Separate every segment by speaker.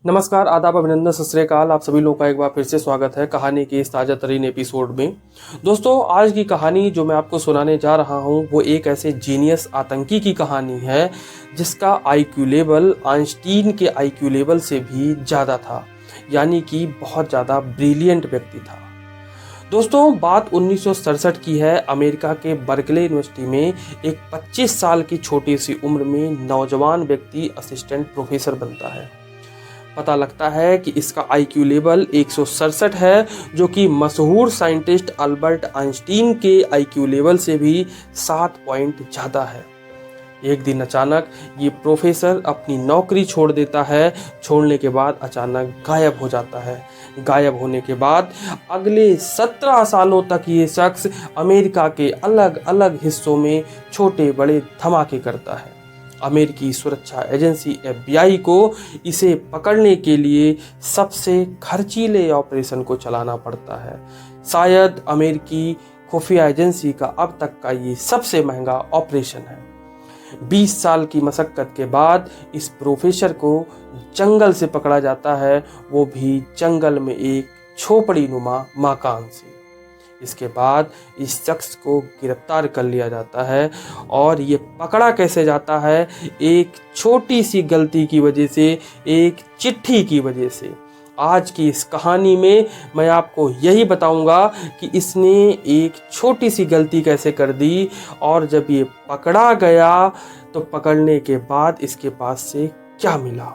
Speaker 1: नमस्कार, आदाब, अभिनंदन, सत श्री अकाल। आप सभी लोगों का एक बार फिर से स्वागत है कहानी के इस ताज़ा तरीन एपिसोड में। दोस्तों, आज की कहानी जो मैं आपको सुनाने जा रहा हूं वो एक ऐसे जीनियस आतंकी की कहानी है जिसका आईक्यू लेवल आइंस्टीन के आईक्यू लेवल से भी ज़्यादा था, यानी कि बहुत ज़्यादा ब्रिलियंट व्यक्ति था। दोस्तों, बात 1967 की है। अमेरिका के बर्कले यूनिवर्सिटी में एक 25 साल की छोटी सी उम्र में नौजवान व्यक्ति असिस्टेंट प्रोफेसर बनता है। पता लगता है कि इसका आईक्यू लेवल 167 है, जो कि मशहूर साइंटिस्ट अल्बर्ट आइंस्टीन के आईक्यू लेवल से भी 7 पॉइंट ज़्यादा है। एक दिन अचानक ये प्रोफेसर अपनी नौकरी छोड़ देता है। छोड़ने के बाद अचानक गायब हो जाता है। गायब होने के बाद अगले 17 सालों तक ये शख्स अमेरिका के अलग अलग हिस्सों में छोटे बड़े धमाके करता है। अमेरिकी सुरक्षा एजेंसी FBI को इसे पकड़ने के लिए सबसे खर्चीले ऑपरेशन को चलाना पड़ता है। शायद अमेरिकी खुफिया एजेंसी का अब तक का ये सबसे महंगा ऑपरेशन है। 20 साल की मशक्कत के बाद इस प्रोफेसर को जंगल से पकड़ा जाता है, वो भी जंगल में एक झोपड़ी नुमा मकान से। इसके बाद इस शख्स को गिरफ्तार कर लिया जाता है और ये पकड़ा कैसे जाता है? एक छोटी सी गलती की वजह से, एक चिट्ठी की वजह से। आज की इस कहानी में मैं आपको यही बताऊंगा कि इसने एक छोटी सी गलती कैसे कर दी, और जब ये पकड़ा गया तो पकड़ने के बाद इसके पास से क्या मिला।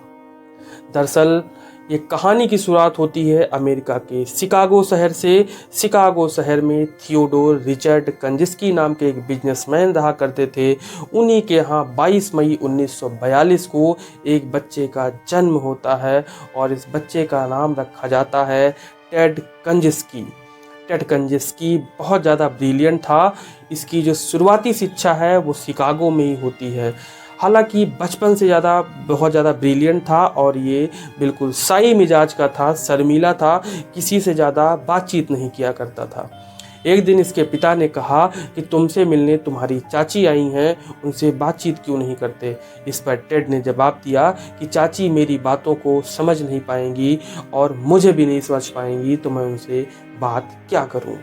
Speaker 1: दरअसल ये कहानी की शुरुआत होती है अमेरिका के शिकागो शहर से। शिकागो शहर में थियोडोर रिचर्ड कंजिस्की नाम के एक बिजनेसमैन रहा करते थे। उन्हीं के यहाँ 22 मई 1942 को एक बच्चे का जन्म होता है और इस बच्चे का नाम रखा जाता है टेड कंजिस्की। टेड कंजिस्की बहुत ज़्यादा ब्रिलियंट था। इसकी जो शुरुआती शिक्षा है वो शिकागो में ही होती है। हालांकि बचपन से बहुत ज़्यादा ब्रिलियंट था और ये बिल्कुल शाई मिजाज का था, शर्मीला था, किसी से ज़्यादा बातचीत नहीं किया करता था। एक दिन इसके पिता ने कहा कि तुमसे मिलने तुम्हारी चाची आई हैं, उनसे बातचीत क्यों नहीं करते। इस पर टेड ने जवाब दिया कि चाची मेरी बातों को समझ नहीं पाएंगी और मुझे भी नहीं समझ पाएंगी, तो मैं उनसे बात क्या करूं।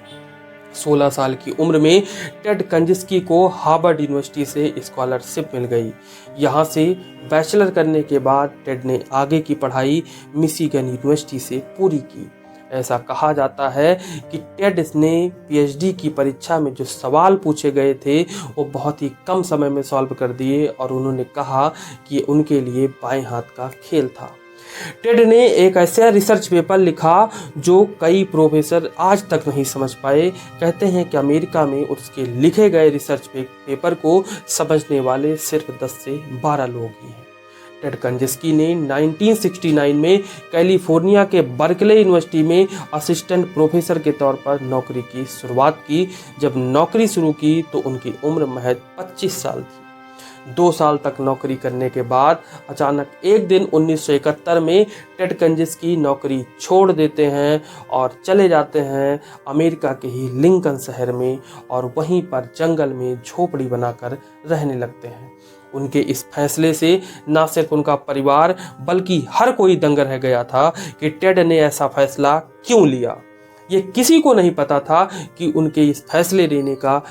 Speaker 1: 16 साल की उम्र में टेड कंजिस्की को हार्वर्ड यूनिवर्सिटी से स्कॉलरशिप मिल गई। यहाँ से बैचलर करने के बाद टेड ने आगे की पढ़ाई मिशिगन यूनिवर्सिटी से पूरी की। ऐसा कहा जाता है कि टेड ने PhD की परीक्षा में जो सवाल पूछे गए थे वो बहुत ही कम समय में सॉल्व कर दिए, और उन्होंने कहा कि ये उनके लिए बाएं हाथ का खेल था। टेड ने एक ऐसा रिसर्च पेपर लिखा जो कई प्रोफेसर आज तक नहीं समझ पाए। कहते हैं कि अमेरिका में उसके लिखे गए रिसर्च पेपर को समझने वाले सिर्फ 10 से 12 लोग ही हैं। टेड कंजिस्की ने 1969 में कैलिफोर्निया के बर्कले यूनिवर्सिटी में असिस्टेंट प्रोफेसर के तौर पर नौकरी की शुरुआत की। जब नौकरी शुरू की तो उनकी उम्र महज 25 साल थी। 2 साल तक नौकरी करने के बाद अचानक एक दिन 1971 में टेड कंजिस्की नौकरी छोड़ देते हैं और चले जाते हैं अमेरिका के ही लिंकन शहर में, और वहीं पर जंगल में झोपड़ी बनाकर रहने लगते हैं। उनके इस फैसले से न सिर्फ उनका परिवार बल्कि हर कोई दंग रह गया था कि टेड ने ऐसा फैसला क्यों लिया। ये किसी को नहीं पता था कि उनके इस फैसले लेने का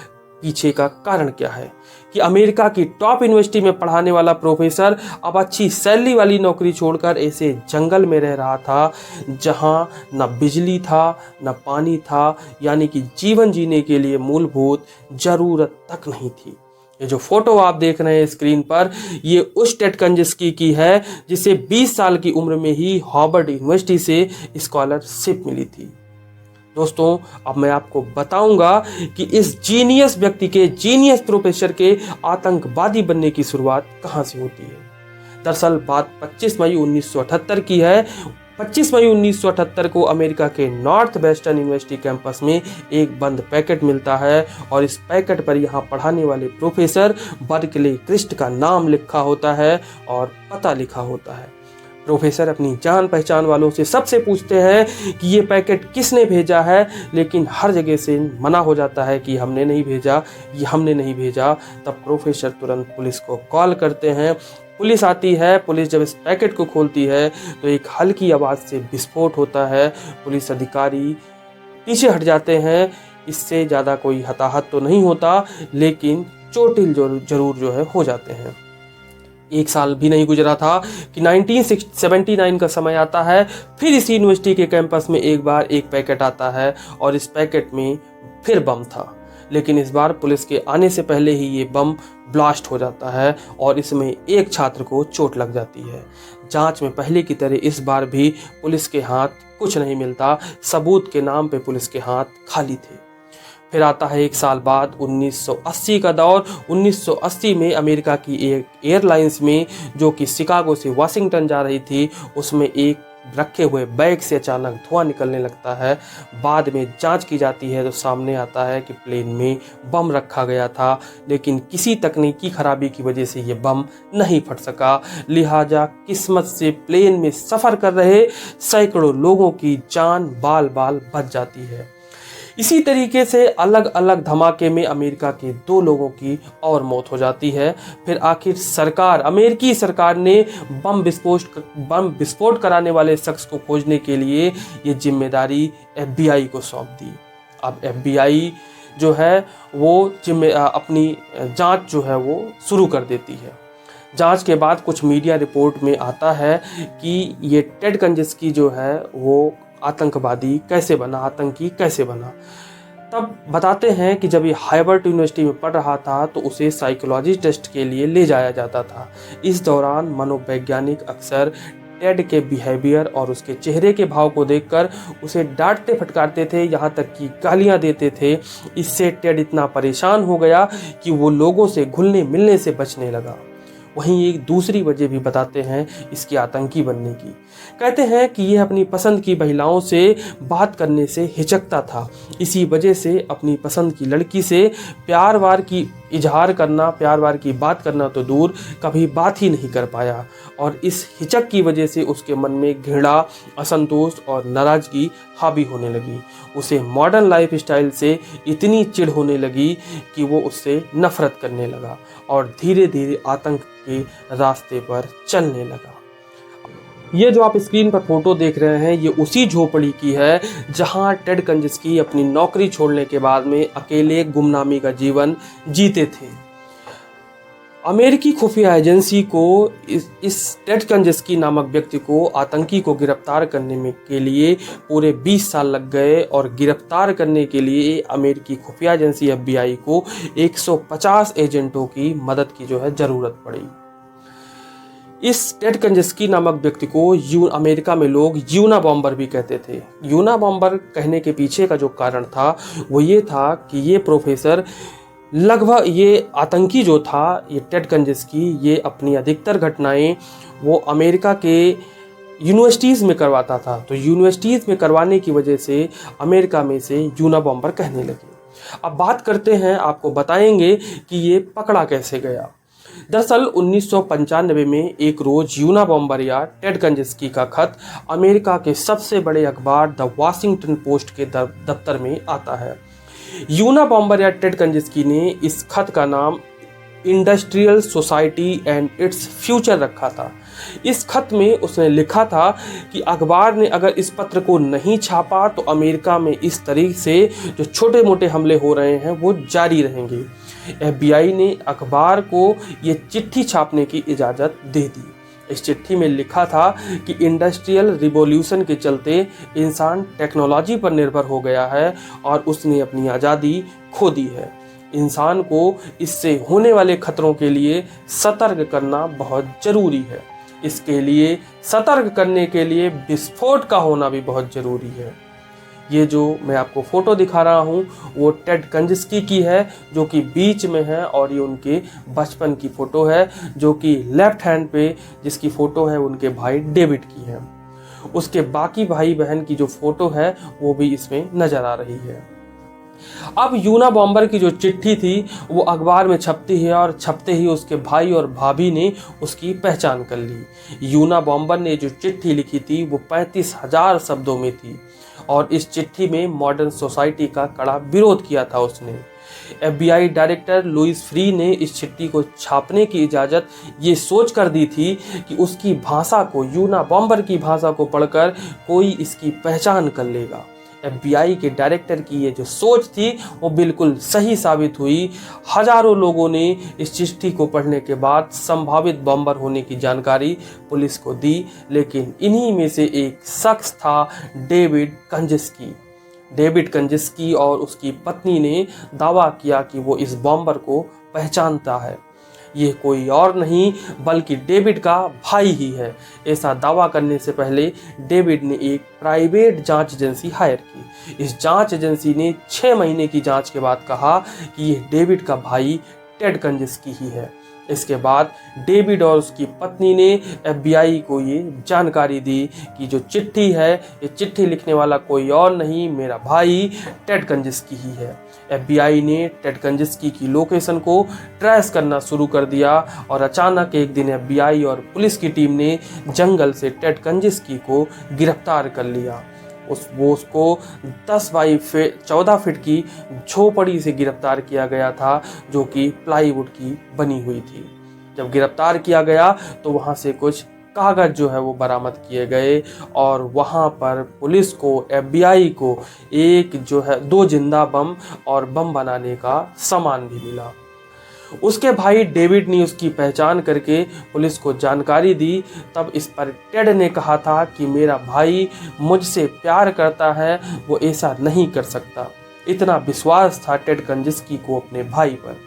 Speaker 1: पीछे का कारण क्या है, कि अमेरिका की टॉप यूनिवर्सिटी में पढ़ाने वाला प्रोफेसर अब अच्छी सैलरी वाली नौकरी छोड़कर ऐसे जंगल में रह रहा था जहां न बिजली था न पानी था, यानी कि जीवन जीने के लिए मूलभूत जरूरत तक नहीं थी। ये जो फोटो आप देख रहे हैं स्क्रीन पर, ये उस टेड कंजिस्की की है जिसे 20 साल की उम्र में ही हार्वर्ड यूनिवर्सिटी से स्कॉलरशिप मिली थी। दोस्तों, अब मैं आपको बताऊंगा कि इस जीनियस व्यक्ति के, जीनियस प्रोफेसर के आतंकवादी बनने की शुरुआत कहां से होती है। दरअसल बात 25 मई 1978 की है। 25 मई 1978 को अमेरिका के नॉर्थ वेस्टर्न यूनिवर्सिटी कैंपस में एक बंद पैकेट मिलता है, और इस पैकेट पर यहाँ पढ़ाने वाले प्रोफेसर बर्कले क्रिस्ट का नाम लिखा होता है और पता लिखा होता है। प्रोफेसर अपनी जान पहचान वालों से सबसे पूछते हैं कि ये पैकेट किसने भेजा है, लेकिन हर जगह से मना हो जाता है कि हमने नहीं भेजा, ये हमने नहीं भेजा। तब प्रोफेसर तुरंत पुलिस को कॉल करते हैं। पुलिस आती है। पुलिस जब इस पैकेट को खोलती है तो एक हल्की आवाज़ से विस्फोट होता है। पुलिस अधिकारी पीछे हट जाते हैं। इससे ज़्यादा कोई हताहत तो नहीं होता, लेकिन चोटिल जरूर जो है हो जाते हैं। एक साल भी नहीं गुजरा था कि 1979 का समय आता है। फिर इस यूनिवर्सिटी के कैंपस में एक बार एक पैकेट आता है और इस पैकेट में फिर बम था, लेकिन इस बार पुलिस के आने से पहले ही ये बम ब्लास्ट हो जाता है और इसमें एक छात्र को चोट लग जाती है। जांच में पहले की तरह इस बार भी पुलिस के हाथ कुछ नहीं मिलता। सबूत के नाम पे पुलिस के हाथ खाली थे। फिर आता है एक साल बाद 1980 का दौर। 1980 में अमेरिका की एक एयरलाइंस में, जो कि शिकागो से वाशिंगटन जा रही थी, उसमें एक रखे हुए बैग से अचानक धुआं निकलने लगता है। बाद में जांच की जाती है तो सामने आता है कि प्लेन में बम रखा गया था, लेकिन किसी तकनीकी खराबी की वजह से ये बम नहीं फट सका। लिहाजा किस्मत से प्लेन में सफ़र कर रहे सैकड़ों लोगों की जान बाल बाल बच जाती है। इसी तरीके से अलग अलग धमाके में अमेरिका के 2 लोगों की और मौत हो जाती है। फिर आखिर अमेरिकी सरकार ने बम विस्फोट कराने वाले शख्स को खोजने के लिए ये जिम्मेदारी FBI को सौंप दी। अब FBI जो है वो अपनी जांच जो है वो शुरू कर देती है। जांच के बाद कुछ मीडिया रिपोर्ट में आता है कि ये टेड कंजस्की जो है वो आतंकी कैसे बना। तब बताते हैं कि जब ये हार्वर्ड यूनिवर्सिटी में पढ़ रहा था तो उसे साइकोलॉजी टेस्ट के लिए ले जाया जाता था। इस दौरान मनोवैज्ञानिक अक्सर टेड के बिहेवियर और उसके चेहरे के भाव को देखकर उसे डांटते फटकारते थे, यहाँ तक कि गालियाँ देते थे। इससे टेड इतना परेशान हो गया कि वो लोगों से घुलने मिलने से बचने लगा। वहीं एक दूसरी वजह भी बताते हैं इसके आतंकी बनने की। कहते हैं कि यह अपनी पसंद की महिलाओं से बात करने से हिचकता था। इसी वजह से अपनी पसंद की लड़की से प्यार वार की बात करना तो दूर, कभी बात ही नहीं कर पाया। और इस हिचक की वजह से उसके मन में घृणा, असंतोष और नाराजगी हावी होने लगी। उसे मॉडर्न लाइफ स्टाइल से इतनी चिढ़ होने लगी कि वो उससे नफरत करने लगा और धीरे धीरे आतंक के रास्ते पर चलने लगा। ये जो आप स्क्रीन पर फोटो देख रहे हैं, ये उसी झोपड़ी की है जहां टेड कंजस्की अपनी नौकरी छोड़ने के बाद में अकेले गुमनामी का जीवन जीते थे। अमेरिकी खुफिया एजेंसी को इस टेड कंजस्की नामक व्यक्ति को, आतंकी को गिरफ्तार करने के लिए पूरे 20 साल लग गए और गिरफ्तार करने के लिए अमेरिकी खुफिया एजेंसी FBI को 150 एजेंटों की मदद की जो है ज़रूरत पड़ी। इस टेड कंजस्की नामक व्यक्ति को अमेरिका में लोग यूना बॉम्बर भी कहते थे। यूना बॉम्बर कहने के पीछे का जो कारण था वो ये था कि ये प्रोफेसर लगभग, ये आतंकी जो था, ये टेड कंजस्की, ये अपनी अधिकतर घटनाएं वो अमेरिका के यूनिवर्सिटीज़ में करवाता था। तो यूनिवर्सिटीज़ में करवाने की वजह से अमेरिका में से यूना बॉम्बर कहने लगे। अब बात करते हैं, आपको बताएंगे कि ये पकड़ा कैसे गया। दरअसल 1995 में एक रोज यूना बॉम्बर या टेड कंजस्की का खत अमेरिका के सबसे बड़े अखबार द वाशिंगटन पोस्ट के दफ्तर में आता है। यूना बॉम्बर या टेड कंजस्की ने इस खत का नाम industrial society and its future रखा था। इस खत में उसने लिखा था कि अखबार ने अगर इस पत्र को नहीं छापा तो अमेरिका में इस तरीके से जो छोटे मोटे हमले हो रहे हैं वो जारी रहेंगे। FBI ने अखबार को ये चिट्ठी छापने की इजाज़त दे दी। इस चिट्ठी में लिखा था कि इंडस्ट्रियल रिवॉल्यूशन के चलते इंसान टेक्नोलॉजी पर निर्भर हो गया है और उसने अपनी आज़ादी खो दी है। इंसान को इससे होने वाले खतरों के लिए सतर्क करना बहुत ज़रूरी है। इसके लिए सतर्क करने के लिए विस्फोट का होना भी बहुत ज़रूरी है। ये जो मैं आपको फ़ोटो दिखा रहा हूँ वो टेड कंजस्की की है, जो कि बीच में है, और ये उनके बचपन की फ़ोटो है, जो कि लेफ्ट हैंड पे जिसकी फ़ोटो है उनके भाई डेविड की है। उसके बाकी भाई बहन की जो फ़ोटो है वो भी इसमें नज़र आ रही है। अब यूना बॉम्बर की जो चिट्ठी थी वो अखबार में छपती है और छपते ही उसके भाई और भाभी ने उसकी पहचान कर ली। यूना बॉम्बर ने जो चिट्ठी लिखी थी वो 35,000 शब्दों में थी और इस चिट्ठी में मॉडर्न सोसाइटी का कड़ा विरोध किया था उसने। FBI डायरेक्टर लुइस फ्री ने इस चिट्ठी को छापने की इजाज़त ये सोच कर दी थी कि उसकी भाषा को, यूना बॉम्बर की भाषा को पढ़कर कोई इसकी पहचान कर लेगा। FBI के डायरेक्टर की ये जो सोच थी वो बिल्कुल सही साबित हुई। हजारों लोगों ने इस चिट्ठी को पढ़ने के बाद संभावित बॉम्बर होने की जानकारी पुलिस को दी, लेकिन इन्हीं में से एक शख्स था डेविड कंजिस्की। डेविड कंजिस्की और उसकी पत्नी ने दावा किया कि वो इस बॉम्बर को पहचानता है। ये कोई और नहीं बल्कि डेविड का भाई ही है। ऐसा दावा करने से पहले डेविड ने एक प्राइवेट जांच एजेंसी हायर की। इस जांच एजेंसी ने 6 महीने की जांच के बाद कहा कि ये डेविड का भाई टेड कंजिस्की ही है। इसके बाद डेविड और उसकी पत्नी ने FBI को ये जानकारी दी कि जो चिट्ठी है, ये चिट्ठी लिखने वाला कोई और नहीं, मेरा भाई टेड कंजिस्की ही है। FBI ने टेड कंजिस्की की लोकेशन को ट्रेस करना शुरू कर दिया और अचानक एक दिन FBI और पुलिस की टीम ने जंगल से टेड कंजिस्की को गिरफ्तार कर लिया। उसको 10 बाई 14 फीट की झोपड़ी से गिरफ्तार किया गया था, जो कि प्लाईवुड की बनी हुई थी। जब गिरफ्तार किया गया तो वहाँ से कुछ कागज जो है वो बरामद किए गए और वहाँ पर पुलिस को, FBI को एक जो है 2 जिंदा बम और बम बनाने का सामान भी मिला। उसके भाई डेविड ने उसकी पहचान करके पुलिस को जानकारी दी। तब इस पर टेड ने कहा था कि मेरा भाई मुझसे प्यार करता है, वो ऐसा नहीं कर सकता। इतना विश्वास था टेड कंजिस्की को अपने भाई पर।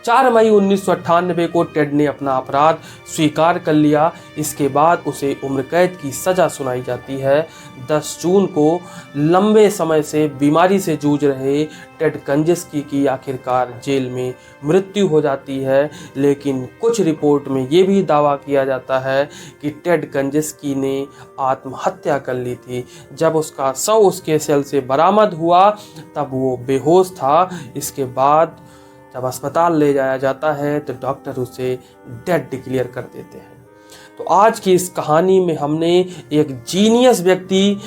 Speaker 1: 4 मई 1998 को टेड ने अपना अपराध स्वीकार कर लिया। इसके बाद उसे उम्र कैद की सज़ा सुनाई जाती है। 10 जून को लंबे समय से बीमारी से जूझ रहे टेड कंजिस्की की आखिरकार जेल में मृत्यु हो जाती है, लेकिन कुछ रिपोर्ट में ये भी दावा किया जाता है कि टेड कंजिस्की ने आत्महत्या कर ली थी। जब उसका शव उसके सेल से बरामद हुआ तब वो बेहोश था। इसके बाद जब अस्पताल ले जाया जाता है तो डॉक्टर उसे डेड डिक्लेयर कर देते हैं। तो आज की इस कहानी में हमने एक जीनियस व्यक्ति,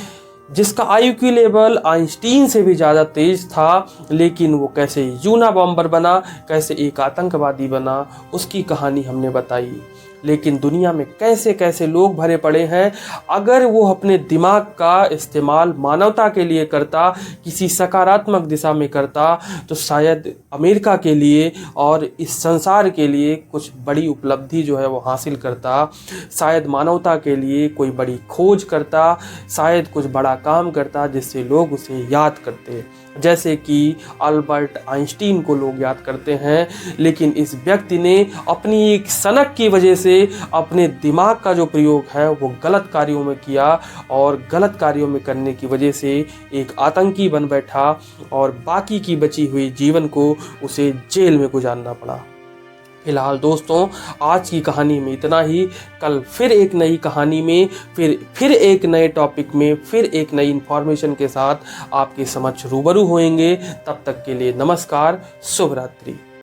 Speaker 1: जिसका IQ लेवल आइंस्टीन से भी ज़्यादा तेज था, लेकिन वो कैसे यूना बॉम्बर बना, कैसे एक आतंकवादी बना, उसकी कहानी हमने बताई। लेकिन दुनिया में कैसे कैसे लोग भरे पड़े हैं। अगर वो अपने दिमाग का इस्तेमाल मानवता के लिए करता, किसी सकारात्मक दिशा में करता, तो शायद अमेरिका के लिए और इस संसार के लिए कुछ बड़ी उपलब्धि जो है वो हासिल करता। शायद मानवता के लिए कोई बड़ी खोज करता, शायद कुछ बड़ा काम करता जिससे लोग उसे याद करते, जैसे कि अल्बर्ट आइंस्टीन को लोग याद करते हैं। लेकिन इस व्यक्ति ने अपनी एक सनक की वजह से अपने दिमाग का जो प्रयोग है वो गलत कार्यों में किया और गलत कार्यों में करने की वजह से एक आतंकी बन बैठा और बाकी की बची हुई जीवन को उसे जेल में गुजारना पड़ा। फिलहाल दोस्तों, आज की कहानी में इतना ही। कल फिर एक नई कहानी में, फिर एक नए टॉपिक में, फिर एक नई इन्फॉर्मेशन के साथ आपके समक्ष रूबरू होएंगे। तब तक के लिए नमस्कार, शुभ रात्रि।